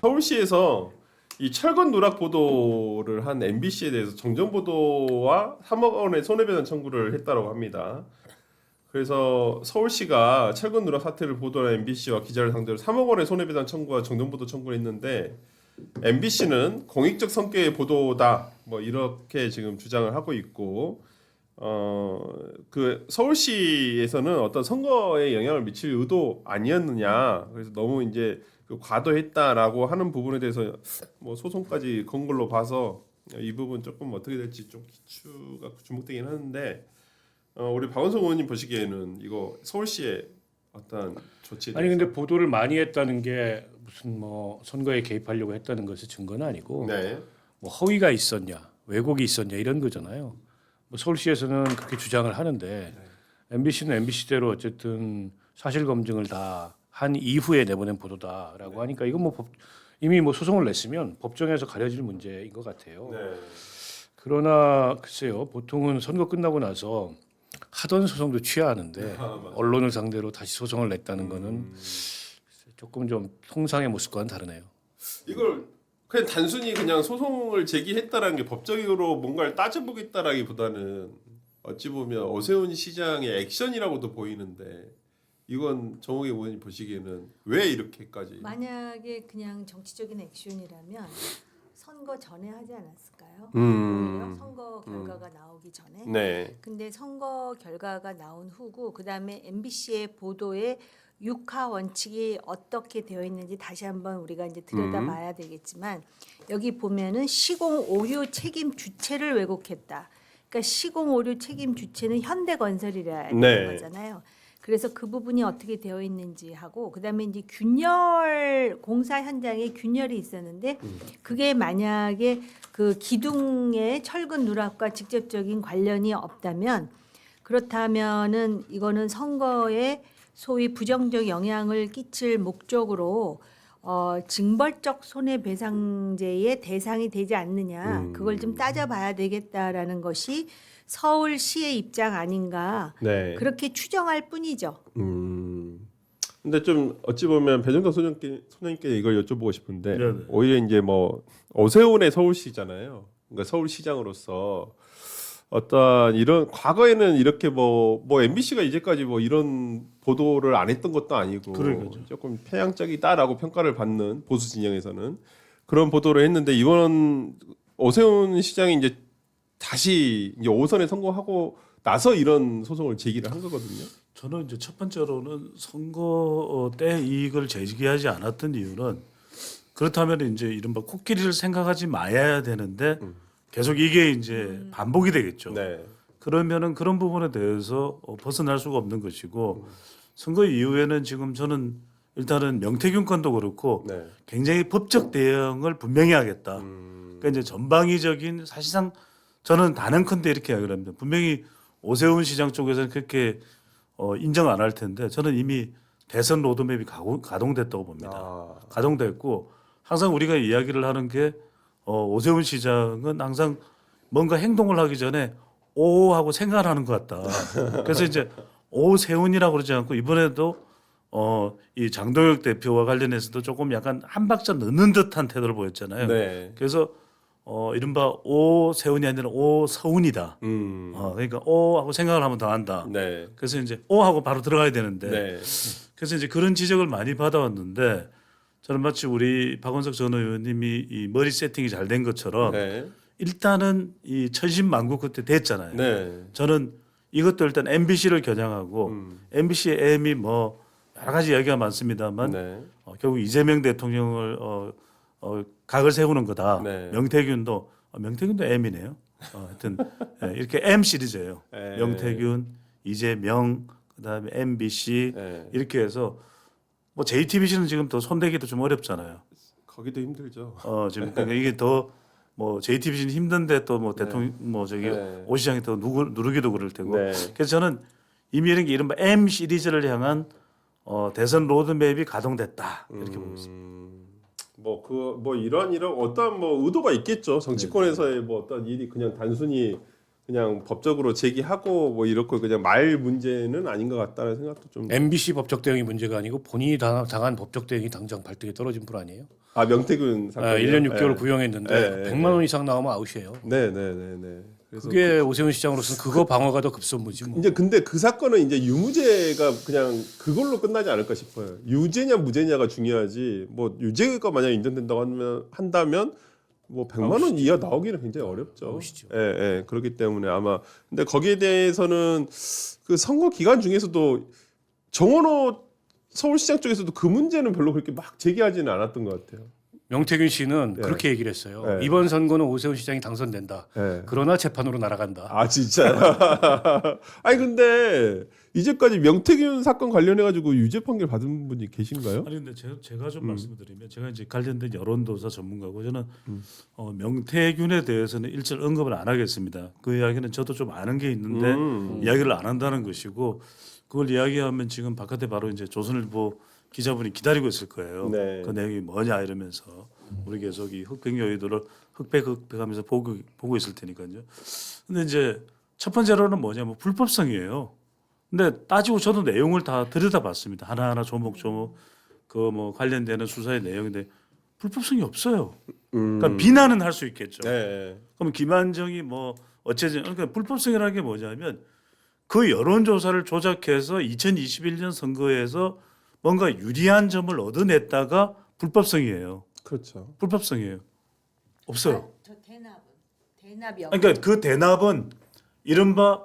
서울시에서 이 철근 누락 보도를 한 MBC에 대해서 정정 보도와 3억 원의 손해배상 청구를 했다고 합니다. 그래서 서울시가 철근 누락 사태를 보도한 MBC와 기자를 상대로 3억 원의 손해배상 청구와 정정 보도 청구를 했는데 MBC는 공익적 성격의 보도다 뭐 이렇게 지금 주장을 하고 있고 그 서울시에서는 어떤 선거에 영향을 미칠 의도 아니었느냐 그래서 너무 이제 그 과도했다라고 하는 부분에 대해서 뭐 소송까지 건 걸로 봐서 이 부분 조금 어떻게 될지 좀 기추가 주목되긴 하는데 우리 박원석 의원님 보시기에는 이거 서울시의 어떤 조치에 아니 대해서 근데 보도를 많이 했다는 게 무슨 뭐 선거에 개입하려고 했다는 것의 증거는 아니고 네. 뭐 허위가 있었냐 왜곡이 있었냐 이런 거잖아요. 뭐 서울시에서는 그렇게 주장을 하는데 MBC는 MBC대로 어쨌든 사실 검증을 다 한 이후에 내보낸 보도다라고 하니까 이건 뭐 이미 뭐 소송을 냈으면 법정에서 가려질 문제인 것 같아요. 네. 그러나 글쎄요 보통은 선거 끝나고 나서 하던 소송도 취하하는데 언론을 상대로 다시 소송을 냈다는 거는 조금 좀 통상의 모습과는 다르네요. 이걸 그냥 단순히 그냥 소송을 제기했다라는 게 법적으로 뭔가를 따져보겠다라기보다는 어찌 보면 오세훈 시장의 액션이라고도 보이는데 이건 정호기 의원이 보시기에는 왜 이렇게까지? 만약에 그냥 정치적인 액션이라면 선거 전에 하지 않았을까요? 오히려 선거 결과가 나오기 전에. 네. 근데 선거 결과가 나온 후고 그다음에 MBC의 보도에 육하 원칙이 어떻게 되어 있는지 다시 한번 우리가 이제 들여다봐야 되겠지만 여기 보면은 시공 오류 책임 주체를 왜곡했다. 그러니까 시공 오류 책임 주체는 현대건설이라는 네. 거잖아요. 그래서 그 부분이 어떻게 되어 있는지 하고 그다음에 이제 균열 공사 현장에 균열이 있었는데 그게 만약에 그 기둥의 철근 누락과 직접적인 관련이 없다면 그렇다면은 이거는 선거에 소위 부정적 영향을 끼칠 목적으로 징벌적 손해배상제의 대상이 되지 않느냐 그걸 좀 따져봐야 되겠다라는 것이 서울시의 입장 아닌가 네. 그렇게 추정할 뿐이죠. 근데 좀 어찌 보면 배정덕 소장님께 이걸 여쭤보고 싶은데 네네. 오히려 이제 뭐 오세훈의 서울시잖아요. 그러니까 서울시장으로서 어떤 이런 과거에는 이렇게 뭐 MBC가 이제까지 뭐 이런 보도를 안 했던 것도 아니고 그러니까요. 조금 편향적이다라고 평가를 받는 보수 진영에서는 그런 보도를 했는데 이번 오세훈 시장이 이제 다시 이제 5선에 성공하고 나서 이런 소송을 제기를 한 거거든요. 저는 이제 첫 번째로는 선거 때 이익을 제기하지 않았던 이유는 그렇다면 이제 이른바 코끼리를 생각하지 마야 되는데 계속 이게 이제 반복이 되겠죠. 네. 그러면은 그런 부분에 대해서 벗어날 수가 없는 것이고 선거 이후에는 지금 저는 일단은 명태균 건도 그렇고 네. 굉장히 법적 대응을 분명히 하겠다. 그러니까 이제 전방위적인 사실상 저는 단언컨대 이렇게 이야기를 합니다. 분명히 오세훈 시장 쪽에서는 그렇게 인정 안 할 텐데 저는 이미 대선 로드맵이 가동됐다고 봅니다. 가동됐고 항상 우리가 이야기를 하는 게 오세훈 시장은 항상 뭔가 행동을 하기 전에 오 하고 생각을 하는 것 같다. 그래서 이제 오세훈이라고 그러지 않고 이번에도 이 장동혁 대표와 관련해서도 조금 약간 한 박자 늦는 듯한 태도를 보였잖아요. 네. 그래서 이른바 오세훈이 아니라 오서훈이다. 그러니까 오 하고 생각을 하면 더 한다. 네. 그래서 이제 오 하고 바로 들어가야 되는데 네. 그래서 이제 그런 지적을 많이 받아왔는데 저는 마치 우리 박원석 전 의원님이 이 머리 세팅이 잘 된 것처럼 네. 일단은 이 천신만고 그때 됐잖아요. 네. 저는 이것도 일단 MBC를 겨냥하고 MBC의 M이 뭐 여러 가지 이야기가 많습니다만 네. 결국 이재명 대통령을 각을 세우는 거다. 네. 명태균도 M이네요. 하여튼 이렇게 M 시리즈예요. 네. 명태균, 이재명, 그다음에 MBC 네. 이렇게 해서 뭐 JTBC는 지금 더 손대기도 좀 어렵잖아요. 거기도 힘들죠. 지금 그러니까 이게 더 뭐 JTBC는 힘든데 또 뭐 대통령 뭐 저기 네. 오 시장이 더 누르기도 그럴 테고. 네. 그래서 저는 이미 이런 게 이른바 M 시리즈를 향한 대선 로드맵이 가동됐다 이렇게 보고 있습니다. 뭐 이런 어떤 뭐 의도가 있겠죠. 정치권에서의 뭐 어떤 일이 그냥 단순히 그냥 법적으로 제기하고 뭐 이렇게 그냥 말 문제는 아닌 것 같다는 생각도 좀. MBC 법적 대응이 문제가 아니고 본인이 당한 법적 대응이 당장 발등에 떨어진 분 아니에요? 아 명태균 사건. 1년 6개월 구형했는데 100만 원 이상 나오면 아웃이에요. 네네네네. 그래서 그게 오세훈 시장으로서는 그거 방어가 더 급선무지 뭐. 이제 근데 그 사건은 이제 유무죄가 그냥 그걸로 끝나지 않을까 싶어요. 유죄냐 무죄냐가 중요하지. 뭐 유죄가 만약 인정된다고 한다면 뭐 100만 원 이하 나오기는 굉장히 어렵죠. 아웃이죠. 예, 예. 그렇기 때문에 아마 근데 거기에 대해서는 그 선거 기간 중에서도 정원호 서울시장 쪽에서도 그 문제는 별로 그렇게 막 제기하지는 않았던 것 같아요. 명태균 씨는 네. 그렇게 얘기를 했어요. 네. 이번 선거는 오세훈 시장이 당선된다. 예. 그러나 재판으로 날아간다. 아 진짜. 아니 근데 이제까지 명태균 사건 관련해 가지고 유죄 판결 받은 분이 계신가요? 아니 근데 제가 좀 말씀드리면 제가 이제 관련된 여론조사 전문가고 저는 명태균에 대해서는 일절 언급을 안 하겠습니다. 그 이야기는 저도 좀 아는 게 있는데 이야기를 안 한다는 것이고 그걸 이야기하면 지금 바깥에 바로 이제 조선일보 기자분이 기다리고 있을 거예요. 네. 그 내용이 뭐냐 이러면서 우리 계속 이 흑백 여의도를 흑백하면서 보고 있을 테니까요. 근데 이제 첫 번째로는 뭐냐면 불법성이에요. 근데 따지고 저도 내용을 다 들여다봤습니다. 하나하나 조목조목 그 뭐 관련되는 수사의 내용인데 불법성이 없어요. 그러니까 비난은 할 수 있겠죠. 네. 그럼 김한정이 뭐 어쨌든 그러니까 불법성이라는 게 뭐냐면 그 여론조사를 조작해서 2021년 선거에서 뭔가 유리한 점을 얻어냈다가 불법성이에요. 그렇죠. 불법성이에요. 없어요. 저 대납이 그러니까 그 대납은 이른바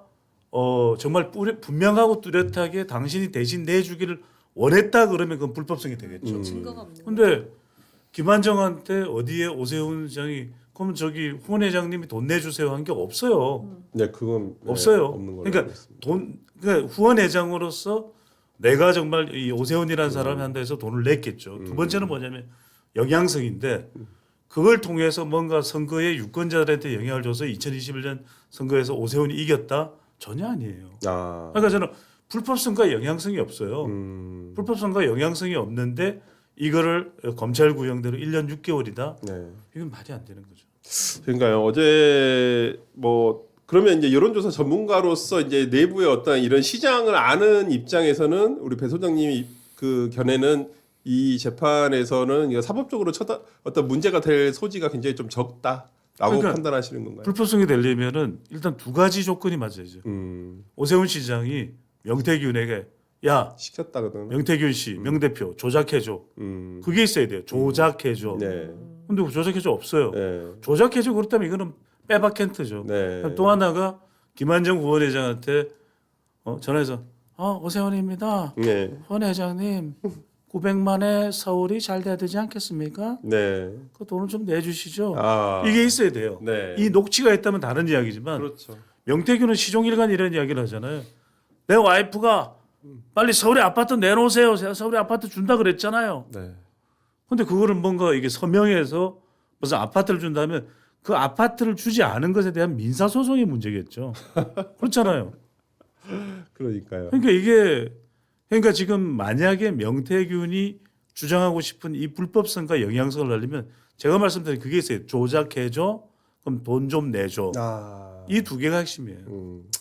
정말 분명하고 뚜렷하게 당신이 대신 내주기를 원했다 그러면 그건 불법성이 되겠죠. 증거가 없는. 근데 김한정한테 어디에 오세훈 시장이 그럼 저기 후원 회장님이 돈 내주세요 한 게 없어요. 네, 그건 네, 없어요. 없는 걸로 그러니까 알고 있습니다. 그러니까 후원 회장으로서 내가 정말 이 오세훈이라는 사람이 한다 해서 돈을 냈겠죠. 두 번째는 뭐냐면 영향성인데 그걸 통해서 뭔가 선거에 유권자들한테 영향을 줘서 2021년 선거에서 오세훈이 이겼다? 전혀 아니에요. 아. 그러니까 저는 불법성과 영향성이 없어요. 불법성과 영향성이 없는데 이거를 검찰 구형대로 1년 6개월이다? 네. 이건 말이 안 되는 거죠. 그러니까요. 어제 뭐 그러면 이제 여론조사 전문가로서 이제 내부의 어떤 이런 시장을 아는 입장에서는 우리 배 소장님이 그 견해는 이 재판에서는 이거 사법적으로 어떤 문제가 될 소지가 굉장히 좀 적다라고 그러니까 판단하시는 건가요? 불법성이 되려면은 일단 두 가지 조건이 맞아야죠. 오세훈 시장이 명태균에게 야 시켰다거든. 명태균 씨 명대표 조작해줘. 그게 있어야 돼요. 조작해줘. 네. 근데 그 조작해줘 없어요. 네. 조작해줘 그렇다면 이거는 빼박캔트죠. 네. 또 하나가 김한정 후원회장한테 전화해서 오세훈입니다. 네. 후원회장님 900만에 서울이 잘 돼야 되지 않겠습니까? 네. 그 돈을 좀 내주시죠. 아. 이게 있어야 돼요. 네. 이 녹취가 있다면 다른 이야기지만 그렇죠. 명태균은 시종일관 이런 이야기를 하잖아요. 내 와이프가 빨리 서울에 아파트 내놓으세요. 제가 서울에 아파트 준다 그랬잖아요. 네. 근데 그거를 뭔가 이게 서명해서 무슨 아파트를 준다면 그 아파트를 주지 않은 것에 대한 민사소송의 문제겠죠. 그렇잖아요. 그러니까요. 그러니까 지금 만약에 명태균이 주장하고 싶은 이 불법성과 영향성을 알리면 제가 말씀드린 그게 있어요. 조작해줘. 그럼 돈 좀 내줘. 아. 이 두 개가 핵심이에요.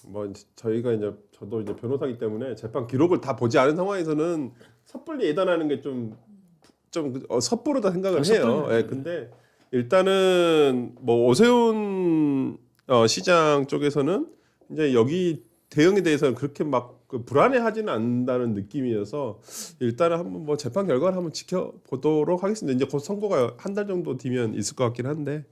뭐 저희가 이제 저도 이제 변호사기 때문에 재판 기록을 다 보지 않은 상황에서는 섣불리 예단하는 게 좀 섣부르다 생각을 해요. 예, 근데 일단은 뭐 오세훈 시장 쪽에서는 이제 여기 대응에 대해서는 그렇게 막 그 불안해하지는 않는다는 느낌이어서 일단은 한번 뭐 재판 결과를 한번 지켜보도록 하겠습니다. 이제 곧 선고가 한 달 정도 뒤면 있을 것 같긴 한데.